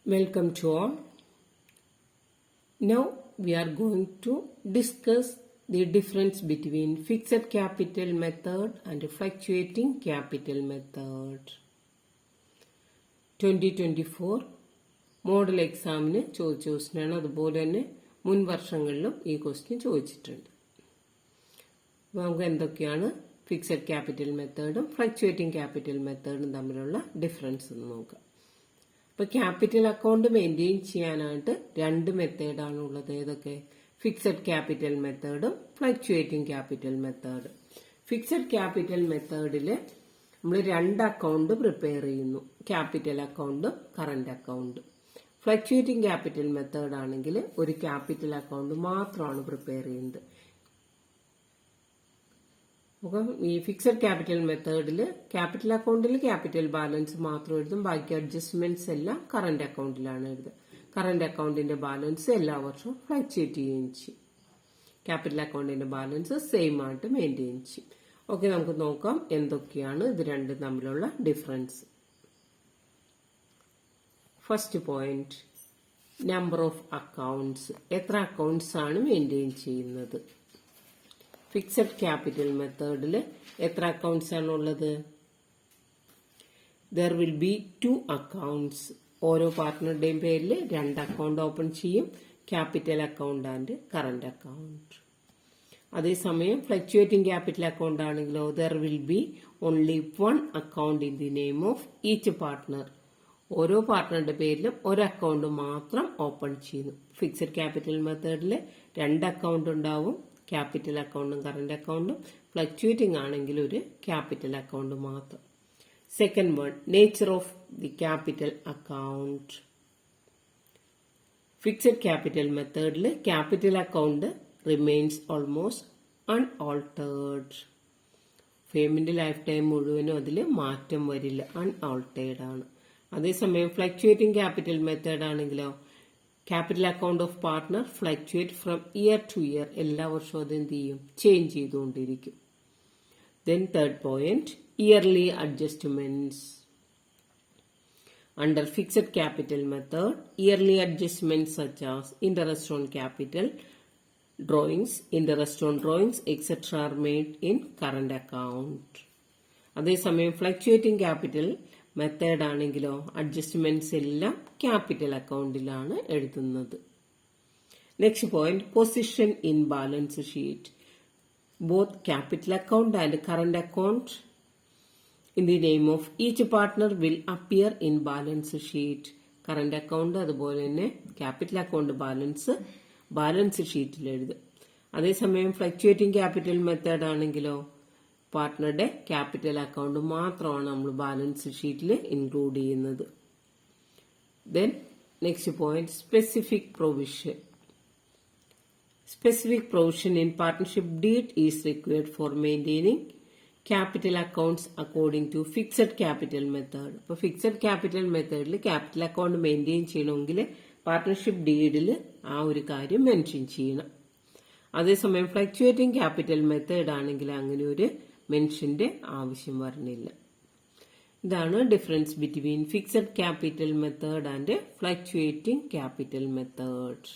Welcome to all. Now we are going to discuss the difference between fixed capital method and fluctuating capital method. 2024 model എക്സാമിന് ചോദിച്ച ക്വസ്റ്റ്യനാണ്. അതുപോലെ തന്നെ മുൻ വർഷങ്ങളിലും ഈ ക്വസ്റ്റ്യൻ ചോദിച്ചിട്ടുണ്ട്. അപ്പോൾ നമുക്ക് എന്തൊക്കെയാണ് ഫിക്സഡ് ക്യാപിറ്റൽ മെത്തേഡും ഫ്ലക്ച്വേറ്റിംഗ് ക്യാപിറ്റൽ മെത്തേഡും തമ്മിലുള്ള ഡിഫറൻസ് എന്ന് നോക്കാം. അപ്പോൾ ക്യാപിറ്റൽ അക്കൗണ്ട് മെയിൻറ്റെയിൻ ചെയ്യാനായിട്ട് രണ്ട് മെത്തേഡാണ് ഉള്ളത്. ഏതൊക്കെ? ഫിക്സഡ് ക്യാപിറ്റൽ മെത്തേഡും fluctuating capital method. Fixed capital മെത്തേഡിൽ നമ്മൾ രണ്ട് അക്കൗണ്ട് പ്രിപ്പയർ ചെയ്യുന്നു, ക്യാപിറ്റൽ അക്കൗണ്ടും കറന്റ് അക്കൗണ്ടും. ഫ്ലക്ച്വേറ്റിംഗ് ക്യാപിറ്റൽ മെത്തേഡ് ആണെങ്കിൽ ഒരു ക്യാപിറ്റൽ അക്കൗണ്ട് മാത്രമാണ് പ്രിപ്പയർ ചെയ്യുന്നത്. അപ്പം ഈ ഫിക്സഡ് ക്യാപിറ്റൽ മെത്തേഡിൽ ക്യാപിറ്റൽ അക്കൗണ്ടിൽ ക്യാപിറ്റൽ ബാലൻസ് മാത്രം എഴുതും, ബാക്കി അഡ്ജസ്റ്റ്മെന്റ്സ് എല്ലാം കറന്റ് അക്കൗണ്ടിലാണ് എഴുതുക. കറന്റ് അക്കൗണ്ടിന്റെ ബാലൻസ് എല്ലാ വർഷവും ഫ്ലക്ച്വേറ്റ് ചെയ്യുകയും ചെയ്യും. ക്യാപിറ്റൽ അക്കൗണ്ടിന്റെ ബാലൻസ് സെയിം ആയിട്ട് മെയിൻറ്റെയിൻ ചെയ്യും. ഓക്കെ, നമുക്ക് നോക്കാം എന്തൊക്കെയാണ് ഇത് രണ്ടും തമ്മിലുള്ള difference. First point, number of accounts. എത്ര അക്കൗണ്ട്സ് ആണ് മെയിൻറ്റെയിൻ ചെയ്യുന്നത്? ഫിക്സഡ് ക്യാപിറ്റൽ മെത്തേഡിൽ എത്ര അക്കൗണ്ട്സ് ആണ് ഉള്ളത്? There will be 2 accounts. ഓരോ പാർട്ട്ണറുടെയും പേരിൽ 2 അക്കൗണ്ട് ഓപ്പൺ ചെയ്യും, capital account and current account. അതേസമയം ഫ്ലക്ച്വേറ്റിംഗ് ക്യാപിറ്റൽ അക്കൗണ്ട് ആണെങ്കിലോ there will be only 1 account in the name of each partner. ഓരോ പാർട്ട്ണറുടെ പേരിലും ഒരു അക്കൗണ്ട് മാത്രം ഓപ്പൺ ചെയ്യുന്നു. ഫിക്സഡ് ക്യാപിറ്റൽ മെത്തേഡിൽ 2 അക്കൗണ്ട് ഉണ്ടാവും, ക്യാപിറ്റൽ അക്കൗണ്ടും കറന്റ് അക്കൗണ്ടും. ഫ്ലക്ച്വേറ്റിംഗ് ആണെങ്കിൽ ഒരു ക്യാപിറ്റൽ അക്കൗണ്ട് മാത്രം. Second one, nature of the capital account. Fixed capital മെത്തേഡിൽ capital account remains almost unaltered. ഫേമിന്റെ ലൈഫ് ടൈം മുഴുവനും അതിൽ മാറ്റം വരില്ല, അൺആൾട്ടേർഡ് ആണ്. അതേസമയം ഫ്ലക്ച്വേറ്റിംഗ് ക്യാപിറ്റൽ മെത്തേഡ് ആണെങ്കിലോ capital account of partner fluctuate from year to year. എല്ലാ വർഷവും അത് എന്ത് ചെയ്യും? ചേഞ്ച് ചെയ്തുകൊണ്ടിരിക്കും. Then third point, yearly adjustments. Under fixed capital method, yearly adjustments such as interest on capital drawings, interest on drawings, etc. are made in current account. അതേസമയം fluctuating capital method ആണെങ്കിലോ adjustments എല്ലാം capital അക്കൗണ്ടിലാണ് എഴുതുന്നത്. Next point, position in balance sheet. Both capital account and current account in the name of each partner will appear in balance sheet. Current account അതുപോലെ തന്നെ capital account balance ഷീറ്റിൽ എഴുതും. അതേസമയം fluctuating capital method ആണെങ്കിലോ പാർട്ട്ണറുടെ capital account മാത്രമാണ് നമ്മൾ balance ഷീറ്റിൽ include ചെയ്യുന്നത്. Then next point, specific provision. Specific provision in partnership deed is required for maintaining capital accounts according to fixed capital method. ഇപ്പൊ fixed capital മെത്തേഡിൽ ക്യാപിറ്റൽ അക്കൗണ്ട് മെയിൻറ്റെയിൻ ചെയ്യണമെങ്കിൽ partnership ഡീഡിൽ ആ ഒരു കാര്യം മെൻഷൻ ചെയ്യണം. അതേസമയം ഫ്ലക്ച്വേറ്റിംഗ് ക്യാപിറ്റൽ മെത്തേഡ് ആണെങ്കിൽ അങ്ങനെ ഒരു മെൻഷന്റെ ആവശ്യം വരുന്നില്ല. ഇതാണ് difference between fixed capital method and fluctuating capital method.